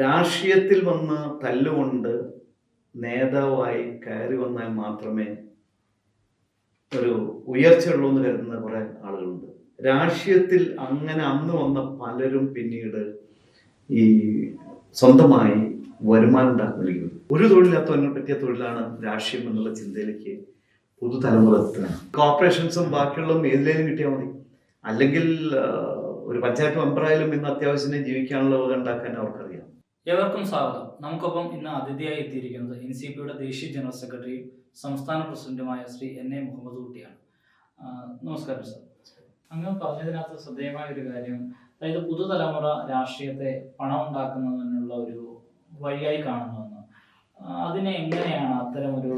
രാഷ്ട്രീയത്തിൽ വന്ന് തല്ലുകൊണ്ട് നേതാവായി കയറി വന്നാൽ മാത്രമേ ഒരു ഉയർച്ചയുള്ളൂ എന്ന് കരുതുന്ന കുറെ ആളുകളുണ്ട്. രാഷ്ട്രീയത്തിൽ അങ്ങനെ അന്ന് വന്ന പലരും പിന്നീട് ഈ സ്വന്തമായി വരുമാനം ഉണ്ടാക്കുന്നത് ഒരു തൊഴിലില്ലാത്തവനെ പറ്റിയ തൊഴിലാണ് രാഷ്ട്രീയം എന്നുള്ള ചിന്തയിലേക്ക് പുതുതലമുറ എത്തുകയാണ്. കോർപ്പറേഷൻസും ബാക്കിയുള്ളതും ഏതിലേലും കിട്ടിയാൽ മതി. അല്ലെങ്കിൽ ഒരു പഞ്ചായത്ത് മെമ്പറായാലും ഇന്ന് അത്യാവശ്യം ജീവിക്കാനുള്ള വക ഉണ്ടാക്കാൻ അവർക്കറിയാം. ഏവർക്കും സ്വാഗതം. നമുക്കൊപ്പം ഇന്ന് അതിഥിയായി എത്തിയിരിക്കുന്നത് NCPയുടെ ദേശീയ ജനറൽ സെക്രട്ടറിയും സംസ്ഥാന പ്രസിഡന്റുമായ ശ്രീ NA മുഹമ്മദ് കുട്ടിയാണ്. നമസ്കാരം സർ. അങ്ങ് പറഞ്ഞതിനകത്ത് ശ്രദ്ധേയമായ ഒരു കാര്യം, അതായത് പുതുതലമുറ രാഷ്ട്രീയത്തെ പണം ഉണ്ടാക്കുന്നതിനുള്ള ഒരു വഴിയായി കാണുന്നുവെന്ന്. അതിനെ എങ്ങനെയാണ് അത്തരം ഒരു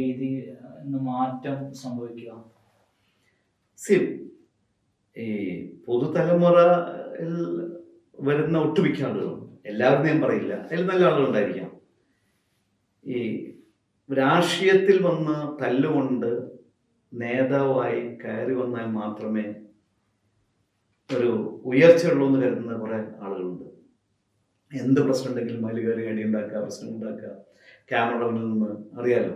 രീതി മാറ്റം സംഭവിക്കുക? ഈ പുതുതലമുറയിൽ വരുന്ന ഒട്ടുമിക്ക ആളുകളും, എല്ലാവരും ഞാൻ പറയില്ല, അതിൽ നല്ല ആളുകളുണ്ടായിരിക്കാം, ഈ രാഷ്ട്രീയത്തിൽ വന്ന് തല്ലുകൊണ്ട് നേതാവായി കയറി വന്നാൽ മാത്രമേ ഒരു ഉയർച്ചയുള്ളൂ എന്ന് കരുതുന്ന കുറെ ആളുകളുണ്ട്. എന്ത് പ്രശ്നം ഉണ്ടെങ്കിലും അതിൽ കയറി അടി ഉണ്ടാക്കുക, പ്രശ്നം ഉണ്ടാക്കുക, ക്യാമറ മുന്നിൽ നിന്ന് അറിയാലോ.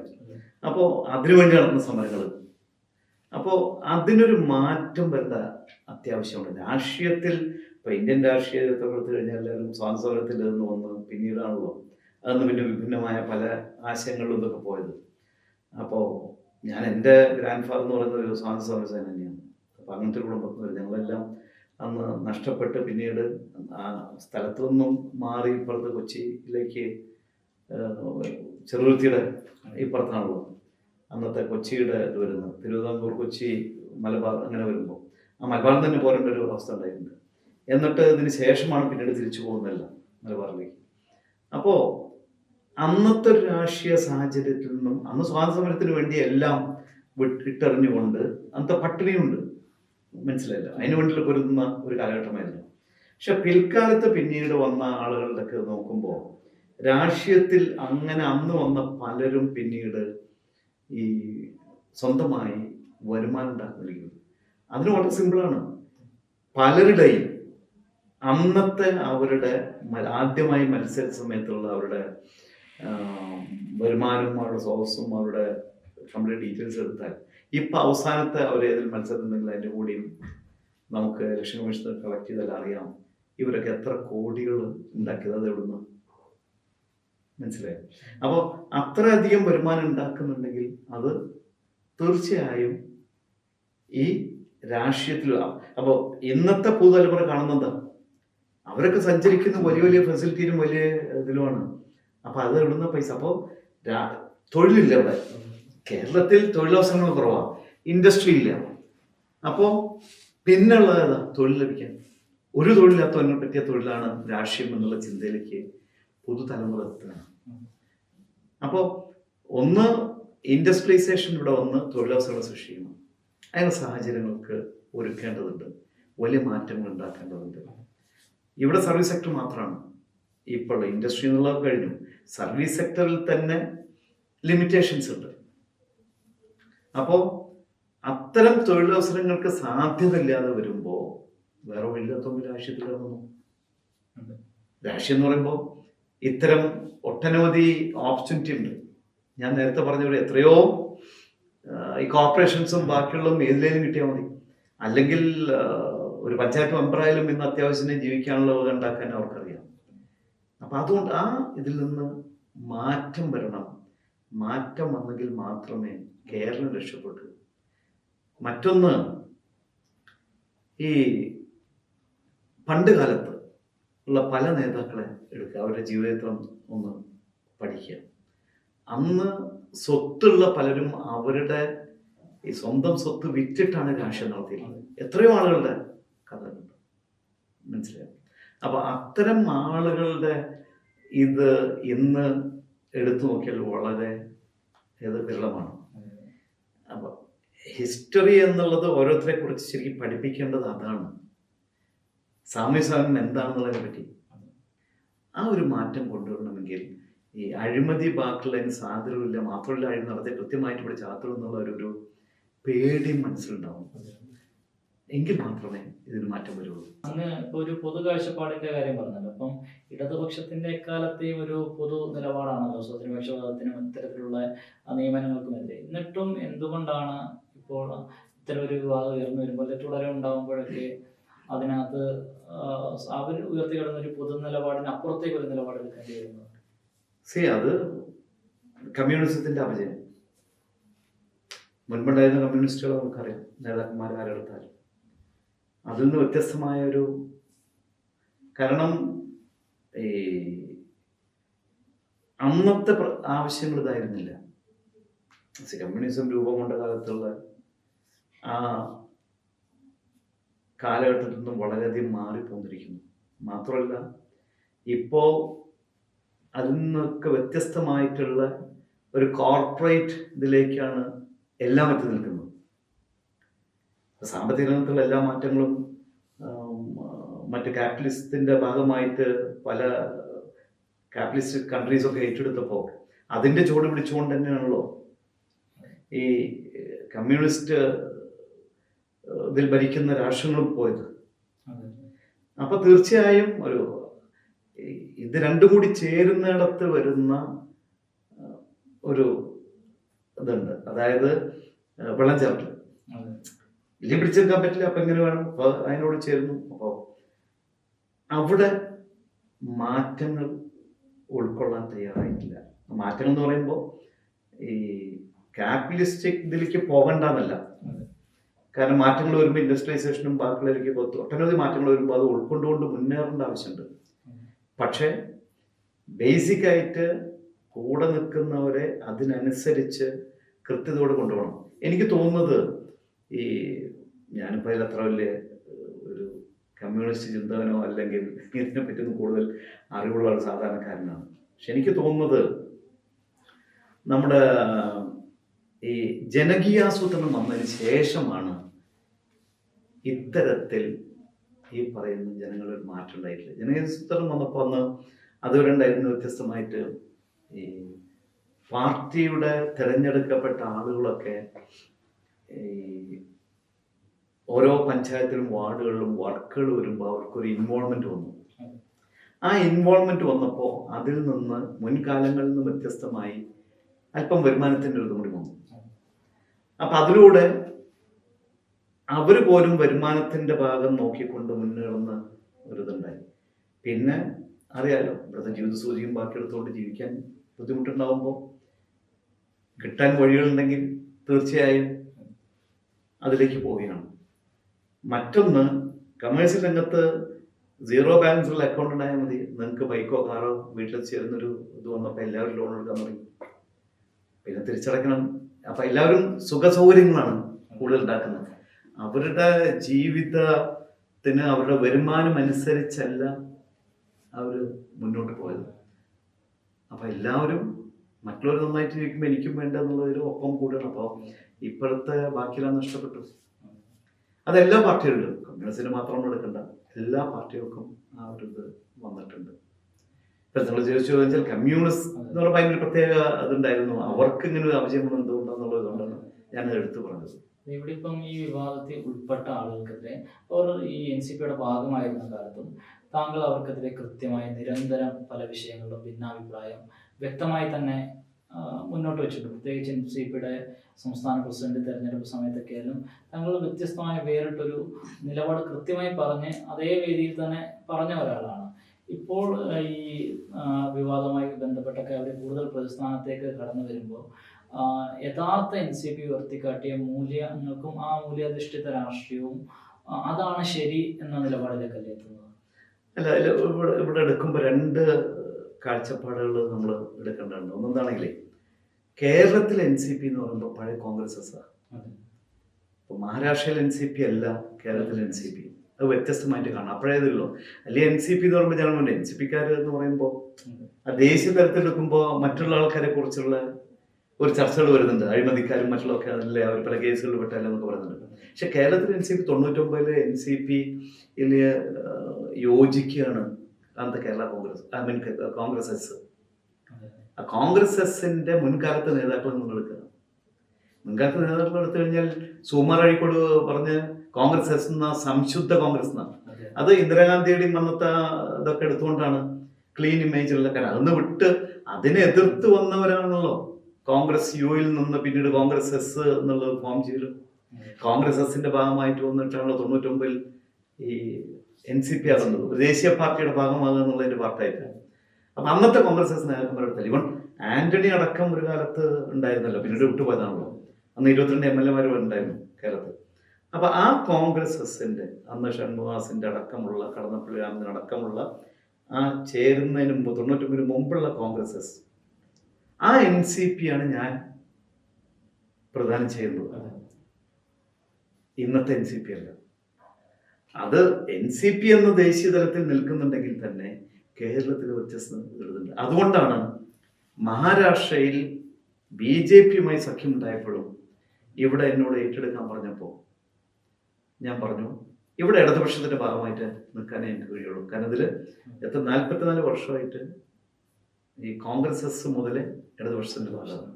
അപ്പോൾ അതിനുവേണ്ടി നടക്കുന്ന സമരങ്ങൾ. അപ്പോൾ അതിനൊരു മാറ്റം വരേണ്ട അത്യാവശ്യമുണ്ട്. രാഷ്ട്രീയത്തിൽ ഇപ്പോൾ ഇന്ത്യൻ രാഷ്ട്രീയത്തെ എടുത്തു കഴിഞ്ഞാൽ എല്ലാവരും സ്വാതന്ത്ര്യത്തിൽ നിന്ന് വന്ന് പിന്നീടാണല്ലോ അതൊന്ന് പിന്നെ വിഭിന്നമായ പല ആശയങ്ങളിലും ഇതൊക്കെ പോയത്. അപ്പോൾ ഞാൻ എൻ്റെ ഗ്രാൻഡ് ഫാദർ എന്ന് പറയുന്നത് ഒരു സ്വാതന്ത്ര്യ സമര തന്നെയാണ്. അപ്പോൾ അങ്ങനത്തെ കുടുംബത്തിൽ വരും. ഞങ്ങളെല്ലാം അന്ന് നഷ്ടപ്പെട്ട് പിന്നീട് ആ സ്ഥലത്തു നിന്നും മാറി ഇപ്പുറത്ത് കൊച്ചിയിലേക്ക്, ചെറുതുരുത്തിയുടെ ഇപ്പുറത്താണല്ലോ അന്നത്തെ കൊച്ചിയുടെ ഇത് വരുന്നത്. തിരുവിതാംകൂർ, കൊച്ചി, മലബാർ അങ്ങനെ വരുമ്പോൾ ആ മലബാറിൽ തന്നെ പോരേണ്ട ഒരു അവസ്ഥ ഉണ്ടായിട്ടുണ്ട്. എന്നിട്ട് ഇതിന് ശേഷമാണ് പിന്നീട് തിരിച്ചു പോകുന്നതല്ല മലബാറിലേക്ക്. അപ്പോൾ അന്നത്തെ ഒരു രാഷ്ട്രീയ സാഹചര്യത്തിൽ നിന്നും അന്ന് സ്വാതന്ത്ര്യ സമരത്തിന് വേണ്ടി എല്ലാം ഇട്ടെറിഞ്ഞുകൊണ്ട് അന്നത്തെ പട്ടിണിയുണ്ട്, മനസ്സിലായില്ല, അതിനു വേണ്ടി പൊരുതുന്ന ഒരു കാലഘട്ടമായിരുന്നു. പക്ഷെ പിൽക്കാലത്ത് പിന്നീട് വന്ന ആളുകളുടെ ഒക്കെ നോക്കുമ്പോൾ രാഷ്ട്രീയത്തിൽ അങ്ങനെ അന്ന് വന്ന പലരും പിന്നീട് ഈ സ്വന്തമായി വരുമാനം ഉണ്ടാക്കുന്നത്. അതിന് വളരെ സിമ്പിളാണ്. പലരുടെയും അന്നത്തെ അവരുടെ ആദ്യമായി മത്സര സമയത്തുള്ള അവരുടെ വരുമാനവും അവരുടെ സോഴ്സും അവരുടെ കംപ്ലീറ്റ് ഡീറ്റെയിൽസ് എടുത്താൽ ഇപ്പം അവസാനത്തെ അവർ ഏതിൽ മത്സരം ഉണ്ടെങ്കിൽ അതിൻ്റെ കൂടിയും നമുക്ക് ഇലക്ഷൻ കമ്മീഷൻ കളക്ട് ചെയ്താൽ അറിയാം ഇവരൊക്കെ എത്ര കോടികൾ ഉണ്ടാക്കിയത്. അത് എവിടുന്ന് മനസ്സിലായി. അപ്പോൾ അത്രയധികം വരുമാനം ഉണ്ടാക്കുന്നുണ്ടെങ്കിൽ അത് തീർച്ചയായും ഈ രാഷ്ട്രീയത്തിൽ. അപ്പോൾ ഇന്നത്തെ പുതുതലമുറ കാണുന്നത് അവരൊക്കെ സഞ്ചരിക്കുന്ന വലിയ വലിയ ഫെസിലിറ്റിയിലും വലിയ ഇതിലുമാണ്. അപ്പോൾ അത് ഇടുന്ന പൈസ. അപ്പോൾ തൊഴിലില്ല ഇവിടെ. കേരളത്തിൽ തൊഴിലവസരങ്ങൾ കുറവാണ്, ഇൻഡസ്ട്രി ഇല്ല. അപ്പോൾ പിന്നുള്ളത് തൊഴിൽ ലഭിക്കാൻ ഒരു തൊഴിലില്ലാത്തവനെ പറ്റിയ തൊഴിലാണ് രാഷ്ട്രീയം എന്നുള്ള ചിന്തയിലേക്ക് പുതുതലമുറ എത്തുകയാണ്. അപ്പോൾ ഒന്ന് ഇൻഡസ്ട്രിയലൈസേഷൻ ഇവിടെ വന്ന് തൊഴിലവസരങ്ങൾ സൃഷ്ടിക്കണം. അതിനുള്ള സാഹചര്യങ്ങൾക്ക് ഒരുക്കേണ്ടതുണ്ട്, വലിയ മാറ്റങ്ങൾ ഉണ്ടാക്കേണ്ടതുണ്ട്. ഇവിടെ സർവീസ് സെക്ടർ മാത്രമാണ് ഇപ്പോൾ ഇൻഡസ്ട്രി എന്നുള്ളത് കഴിഞ്ഞു. സർവീസ് സെക്ടറിൽ തന്നെ ലിമിറ്റേഷൻസ് ഉണ്ട്. അപ്പോൾ അത്തരം തൊഴിലവസരങ്ങൾക്ക് സാധ്യത ഇല്ലാതെ വരുമ്പോൾ വേറെ വഴിയില്ലാത്തവർ രാഷ്ട്രീയത്തിൽ ഇറങ്ങുന്നു. രാഷ്ട്രീയം എന്ന് പറയുമ്പോൾ ഇത്തരം ഒട്ടനവധി ഓപ്പർച്യൂണിറ്റി ഉണ്ട്. ഞാൻ നേരത്തെ പറഞ്ഞ എത്രയോ ഈ കോർപ്പറേഷൻസും ബാക്കിയുള്ളതും ഏതിലേലും കിട്ടിയാൽ മതി. അല്ലെങ്കിൽ ഒരു പഞ്ചായത്ത് മെമ്പറായാലും ഇന്ന് അത്യാവശ്യം ജീവിക്കാനുള്ള വക ഉണ്ടാക്കാൻ അവർക്കറിയാം. അപ്പം അതുകൊണ്ട് ആ ഇതിൽ നിന്ന് മാറ്റം വരണം. മാറ്റം വന്നെങ്കിൽ മാത്രമേ കേരളം രക്ഷപ്പെട്ടു. മറ്റൊന്ന്, ഈ പണ്ട് കാലത്ത് ഉള്ള പല നേതാക്കളെ എടുക്കുക, അവരുടെ ജീവിതം ഒന്ന് പഠിക്കുക. അന്ന് സ്വത്തുള്ള പലരും അവരുടെ ഈ സ്വന്തം സ്വത്ത് വിറ്റിട്ടാണ് രാഷ്ട്രീയം നടത്തിയിട്ടുള്ളത്. എത്രയോ ആളുകളുടെ കഥകളുണ്ട്, മനസ്സിലായി. അപ്പൊ അത്തരം ആളുകളുടെ ഇത് ഇന്ന് എടുത്തു നോക്കിയാൽ വളരെ വിരളമാണ്. അപ്പൊ ഹിസ്റ്ററി എന്നുള്ളത് ഓരോരുത്തരെ കുറിച്ച് ശരിക്കും പഠിപ്പിക്കേണ്ടത് അതാണ്. സാമ്യസാമ്യം എന്താണെന്നുള്ളതിനെ പറ്റി ആ ഒരു മാറ്റം കൊണ്ടുവരണമെങ്കിൽ ഈ അഴിമതി ബാക്കിയുള്ളതിന് സാധ്യതയില്ല. മാത്രമല്ല, അഴിമതി നടത്തി കൃത്യമായിട്ട് ഇവിടെ ചാത്രം എന്നുള്ള ഒരു പേടി മനസ്സിലുണ്ടാവും. എങ്കിൽ മാത്രമേ ഇതിന് മാറ്റം വരുള്ളൂ. അങ്ങ് ഇപ്പൊ ഒരു പൊതു കാഴ്ചപ്പാടിന്റെ കാര്യം പറഞ്ഞല്ലോ. അപ്പം ഇടതുപക്ഷത്തിന്റെ എക്കാലത്തെയും ഒരു പൊതു നിലപാടാണല്ലോ സ്വജനപക്ഷപാതത്തിനും ഇത്തരത്തിലുള്ള നിയമനങ്ങൾക്കുമെതിരെ. എന്നിട്ടും എന്തുകൊണ്ടാണ് ഇപ്പോൾ ഇത്തരം ഒരു വിവാദം ഉയർന്നു വരുമ്പോൾ തുടരെ ഉണ്ടാകുമ്പോഴൊക്കെ അതിനകത്ത് അവർ ഉയർത്തിക്കിടന്ന ഒരു പൊതു നിലപാടിന് അപ്പുറത്തേക്ക് ഒരു നിലപാടെടുക്കേണ്ടി വരുന്നത്? അത് കമ്മ്യൂണിസത്തിന്റെ അപജയം. മുൻപുണ്ടായിരുന്ന കമ്മ്യൂണിസ്റ്റുകൾ നമുക്കറിയാം, നേതാക്കന്മാർ ആരെടുത്താലും അതിൽ നിന്ന് വ്യത്യസ്തമായ ഒരു, കാരണം ഈ അന്നത്തെ ആവശ്യങ്ങൾ ഇതായിരുന്നില്ല. കമ്മ്യൂണിസം രൂപം കൊണ്ട കാലത്തുള്ള ആ കാലഘട്ടത്തിൽ നിന്നും വളരെയധികം മാറിപ്പോന്നിരിക്കുന്നു. മാത്രമല്ല ഇപ്പോൾ അതിൽ നിന്നൊക്കെ വ്യത്യസ്തമായിട്ടുള്ള ഒരു കോർപ്പറേറ്റ് ഇതിലേക്കാണ് എല്ലാം എത്തി നിൽക്കുന്നത്. സാമ്പത്തിക രംഗത്തുള്ള എല്ലാ മാറ്റങ്ങളും മറ്റ് ക്യാപിറ്റലിസത്തിന്റെ ഭാഗമായിട്ട് പല ക്യാപിറ്റലിസ്റ്റ് കൺട്രീസൊക്കെ ഏറ്റെടുത്തപ്പോൾ അതിന്റെ ചുവട് പിടിച്ചുകൊണ്ട് തന്നെയാണല്ലോ ഈ കമ്മ്യൂണിസ്റ്റ് ഇതിൽ ഭരിക്കുന്ന രാഷ്ട്രങ്ങളും പോയത്. അപ്പൊ തീർച്ചയായും ഇത് രണ്ടും കൂടി ചേരുന്നിടത്ത് വരുന്ന ഒരു ഇതുണ്ട്. അതായത് വെള്ളം ചേർക്കൽ വലിയ പിടിച്ചെടുക്കാൻ പറ്റില്ല, അപ്പൊ എങ്ങനെ വേണം, അപ്പൊ അതിനോട് ചേരുന്നു. അപ്പോൾ അവിടെ മാറ്റങ്ങൾ ഉൾക്കൊള്ളാൻ തയ്യാറായിട്ടില്ല. മാറ്റങ്ങൾ എന്ന് പറയുമ്പോൾ ഈ ക്യാപിറ്റലിസ്റ്റിക് ഇതിലേക്ക് പോകണ്ടെന്നല്ല, കാരണം മാറ്റങ്ങൾ വരുമ്പോൾ ഇൻഡസ്ട്രിയലൈസേഷനും ബാക്കിയുള്ളവർക്ക് ഒട്ടനവധി മാറ്റങ്ങൾ വരുമ്പോൾ അത് ഉൾക്കൊണ്ടുകൊണ്ട് മുന്നേറേണ്ട ആവശ്യമുണ്ട്. പക്ഷെ ബേസിക് ആയിട്ട് കൂടെ നിൽക്കുന്നവരെ അതിനനുസരിച്ച് കൃത്യതയോടെ കൊണ്ടുപോകണം. എനിക്ക് തോന്നുന്നത് ഈ ഞാനിപ്പോൾ അതിൽ അത്ര വലിയ ഒരു കമ്മ്യൂണിസ്റ്റ് ചിന്തകനോ അല്ലെങ്കിൽ ഇതിനെ പറ്റിയൊന്നും കൂടുതൽ അറിവുള്ള ഒരു സാധാരണക്കാരനാണ്. പക്ഷെ എനിക്ക് തോന്നുന്നത് നമ്മുടെ ഈ ജനകീയാസൂത്രണം വന്നതിന് ശേഷമാണ് ഇത്തരത്തിൽ ഈ പറയുന്ന ജനങ്ങളൊരു മാറ്റം ഉണ്ടായിട്ടില്ല. ജനകീയാസൂത്രണം വന്നപ്പോൾ അന്ന് അതുവരെ ഉണ്ടായിരുന്ന വ്യത്യസ്തമായിട്ട് ഈ പാർട്ടിയുടെ തിരഞ്ഞെടുക്കപ്പെട്ട ആളുകളൊക്കെ ഈ ഓരോ പഞ്ചായത്തിലും വാർഡുകളിലും വർക്കുകൾ വരുമ്പോൾ അവർക്കൊരു ഇൻവോൾവ്മെന്റ് വന്നു. ആ ഇൻവോൾവ്മെന്റ് വന്നപ്പോൾ അതിൽ നിന്ന് മുൻകാലങ്ങളിൽ നിന്ന് വ്യത്യസ്തമായി അല്പം വരുമാനത്തിൻ്റെ ഒരു കൂടി വന്നു. അപ്പൊ അതിലൂടെ അവർ പോലും വരുമാനത്തിന്റെ ഭാഗം നോക്കിക്കൊണ്ട് മുന്നേറുന്ന ഒരിതുണ്ടായി. പിന്നെ അറിയാലോ, ഇവിടുത്തെ ജീവിത സൂചിയും ബാക്കിയെടുത്തുകൊണ്ട് ജീവിക്കാൻ ബുദ്ധിമുട്ടുണ്ടാവുമ്പോൾ കിട്ടാൻ വഴികളുണ്ടെങ്കിൽ തീർച്ചയായും അതിലേക്ക് പോവുകയാണ്. മറ്റൊന്ന്, കമേഴ്സ്യൽ രംഗത്ത് സീറോ ബാലൻസുള്ള അക്കൗണ്ട് ഉണ്ടായാൽ മതി, നിങ്ങൾക്ക് ബൈക്കോ കാറോ വീട്ടിലെത്തി ചേരുന്നൊരു ഇത് വന്നപ്പോൾ എല്ലാവരും ലോൺ എടുക്കാൻ തുടങ്ങി. പിന്നെ തിരിച്ചടക്കണം. അപ്പൊ എല്ലാവരും സുഖ സൗകര്യങ്ങളാണ് കൂടുതൽ ഉണ്ടാക്കുന്നത്. അവരുടെ ജീവിതത്തിന് അവരുടെ വരുമാനം അനുസരിച്ചല്ല അവർ മുന്നോട്ട് പോയത്. അപ്പൊ എല്ലാവരും മറ്റുള്ളവർ നന്നായിട്ട് ജീവിക്കുമ്പോൾ എനിക്കും വേണ്ട എന്നുള്ളൊരു ഒപ്പം കൂടെയാണ്. അപ്പോൾ ഇപ്പോഴത്തെ ബാക്കിയെല്ലാം നഷ്ടപ്പെട്ടു. അതെല്ലാ പാർട്ടികളിലും, കമ്മ്യൂണിസ്റ്റിന് മാത്രം എടുക്കണ്ട, എല്ലാ പാർട്ടികൾക്കും ആ ഒരു ഇത് വന്നിട്ടുണ്ട്. ഇപ്പൊ നിങ്ങൾ ചോദിച്ചു വെച്ചാൽ കമ്മ്യൂണിസ്റ്റ് എന്ന് പറയുമ്പോൾ അതിനൊരു പ്രത്യേക അതുണ്ടായിരുന്നു. അവർക്ക് ഇങ്ങനെ ഒരു അപജയം എന്തുകൊണ്ടാന്നുള്ളതുകൊണ്ടാണ് ഞാൻ എടുത്തു പറഞ്ഞത്. ഇവിടെ ഇപ്പം ഈ വിവാദത്തിൽ ഉൾപ്പെട്ട ആളുകൾക്കെതിരെ അവർ ഈ NCPയുടെ ഭാഗമായിരുന്ന കാലത്തും താങ്കൾ അവർക്കെതിരെ കൃത്യമായി നിരന്തരം പല വിഷയങ്ങളിലും ഭിന്നാഭിപ്രായം വ്യക്തമായി തന്നെ മുന്നോട്ട് വെച്ചിട്ടുണ്ട്. പ്രത്യേകിച്ച് NCPയുടെ സംസ്ഥാന പ്രസിഡന്റ് തെരഞ്ഞെടുപ്പ് സമയത്തൊക്കെയായാലും താങ്കൾ വ്യത്യസ്തമായ വേറിട്ടൊരു നിലപാട് കൃത്യമായി പറഞ്ഞ് അതേ വേദിയിൽ തന്നെ പറഞ്ഞ ഒരാളാണ്. ഇപ്പോൾ ഈ വിവാദവുമായി ബന്ധപ്പെട്ടൊക്കെ അവർ കൂടുതൽ പ്രതിസ്ഥാനത്തേക്ക് കടന്നു വരുമ്പോൾ യഥാർത്ഥ NCP ഉയർത്തിക്കാട്ടിയ മൂല്യങ്ങൾക്കും ആ മൂല്യാധിഷ്ഠിത രാഷ്ട്രീയവും അതാണ് ശരി എന്ന നിലപാടിലേക്കല്ലേ എത്തുന്നത്? അല്ല, ഇവിടെ എടുക്കുമ്പോൾ രണ്ട് കാഴ്ചപ്പാടുകൾ നമ്മൾ എടുക്കേണ്ടതുണ്ട്. ഒന്നെന്താണെങ്കിലേ, കേരളത്തിൽ NCP എന്ന് പറയുമ്പോൾ പഴയ കോൺഗ്രസ് ഇപ്പൊ മഹാരാഷ്ട്രയിൽ NCP അല്ല, കേരളത്തിൽ NCP അത് വ്യത്യസ്തമായിട്ട് കാണാം. അപ്പോഴേതല്ലോ അല്ലെങ്കിൽ NCP എന്ന് പറയുമ്പോൾ ജനങ്ങളുണ്ട്. NCPക്കാർ എന്ന് പറയുമ്പോൾ ആ ദേശീയ തലത്തിൽ എടുക്കുമ്പോൾ മറ്റുള്ള ആൾക്കാരെ കുറിച്ചുള്ള ഒരു ചർച്ചകൾ വരുന്നുണ്ട്. അഴിമതിക്കാരും മറ്റുള്ളതൊക്കെ അതല്ലേ, അവർ പല കേസുകളിൽ പെട്ടല്ലോ എന്നൊക്കെ പറയുന്നുണ്ട്. പക്ഷെ കേരളത്തിൽ NCP 99 NCPയിൽ യോജിക്കുകയാണ് അന്നത്തെ കേരള കോൺഗ്രസ്, കോൺഗ്രസ് എസ്. ആ കോൺഗ്രസ് എസിന്റെ മുൻകാലത്തെ നേതാക്കൾ നിങ്ങൾ എടുക്കുക. മുൻകാലത്തെ നേതാക്കൾ എടുത്തു കഴിഞ്ഞാൽ സുകുമാർ അഴീക്കോട് പറഞ്ഞ് കോൺഗ്രസ് എസ് എന്ന സംശുദ്ധ കോൺഗ്രസ് എന്നാണ്. അതെ. അത് ഇന്ദിരാഗാന്ധിയുടെയും അന്നത്തെ ഇതൊക്കെ എടുത്തുകൊണ്ടാണ് ക്ലീൻ ഇമേജുള്ള കാര്യം. അതൊന്ന് വിട്ട് അതിനെ എതിർത്ത് വന്നവരാണല്ലോ കോൺഗ്രസ് യുയിൽ നിന്ന് പിന്നീട് കോൺഗ്രസ് എസ് എന്നുള്ളത് ഫോം ചെയ്തു. കോൺഗ്രസ് എസിന്റെ ഭാഗമായിട്ട് വന്നിട്ടാണല്ലോ 99-ൽ ഈ NCP ആകുന്നത്, ഒരു ദേശീയ പാർട്ടിയുടെ ഭാഗമാകുക എന്നുള്ളതിന്റെ പാർട്ടായിട്ട്. അപ്പൊ അന്നത്തെ കോൺഗ്രസ് എസ് നേതാക്കന്മാരുടെ ഇവൻ ആന്റണി അടക്കം ഒരു കാലത്ത് ഉണ്ടായിരുന്നല്ലോ, പിന്നീട് വിട്ടുപോയതാണല്ലോ. അന്ന് 22 MLA ഉണ്ടായിരുന്നു കേരളത്തിൽ. അപ്പൊ ആ കോൺഗ്രസ് എസിന്റെ അന്ന് ഷൺമുഖാസിന്റെ അടക്കമുള്ള, കടന്നപ്പള്ളി രാമൻ അടക്കമുള്ള ആ ചേരുന്നതിന് മുമ്പ് 99-ന് മുമ്പുള്ള കോൺഗ്രസ് എസ്, ആ NCP ആണ് ഞാൻ പ്രദാനം ചെയ്യുന്നത്. ഇന്നത്തെ NCP അല്ല. അത് NCP എന്ന ദേശീയ തലത്തിൽ നിൽക്കുന്നുണ്ടെങ്കിൽ തന്നെ കേരളത്തിൽ വ്യത്യസ്തത വരുന്നുണ്ട്. അതുകൊണ്ടാണ് മഹാരാഷ്ട്രയിൽ BJPയുമായി സഖ്യമുണ്ടായപ്പോഴും ഇവിടെ എന്നോട് ഏറ്റെടുക്കാൻ പറഞ്ഞപ്പോൾ ഞാൻ പറഞ്ഞു ഇവിടെ ഇടതുപക്ഷത്തിന്റെ ഭാഗമായിട്ട് നിൽക്കാനേ എനിക്ക് കഴിയുള്ളൂ. കാരണം ഇതിൽ 44 വർഷമായിട്ട് ഈ കോൺഗ്രസ് എസ് മുതൽ ഇടതുപക്ഷത്തിന്റെ ഭാഗമാണ്.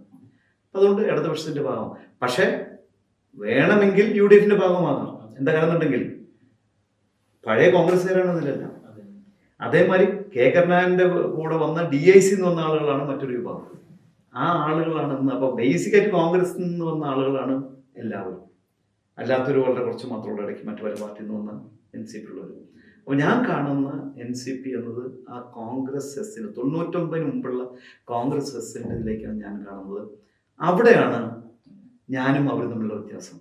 അപ്പം അതുകൊണ്ട് ഇടതുപക്ഷത്തിന്റെ ഭാഗം. പക്ഷെ വേണമെങ്കിൽ UDFന്റെ ഭാഗമാകാം. എന്താ കാരണം എന്നുണ്ടെങ്കിൽ പഴയ കോൺഗ്രസ്സുകാരാണ് അതിലല്ല. അതേമാതിരി K കരുണാകരന്റെ കൂടെ വന്ന DIC എന്ന് വന്ന ആളുകളാണ് മറ്റൊരു വിഭാഗം. ആ ആളുകളാണ് ഇന്ന്. അപ്പൊ ബേസിക്കായിട്ട് കോൺഗ്രസിൽ നിന്ന് വന്ന ആളുകളാണ് എല്ലാവരും. അല്ലാത്തൊരു വളരെ കുറച്ച് മാത്രമുള്ള ഇടയ്ക്ക് മറ്റു പല പാർട്ടിയിൽ നിന്ന് വന്ന NCP ഉള്ളവർ. അപ്പോൾ ഞാൻ കാണുന്ന NCP എന്നത് ആ കോൺഗ്രസ് എസിന് 99-ന് മുമ്പുള്ള കോൺഗ്രസ് എസിൻ്റെ ഇതിലേക്കാണ് ഞാൻ കാണുന്നത്. അവിടെയാണ് ഞാനും അവരും തമ്മിലുള്ള വ്യത്യാസം.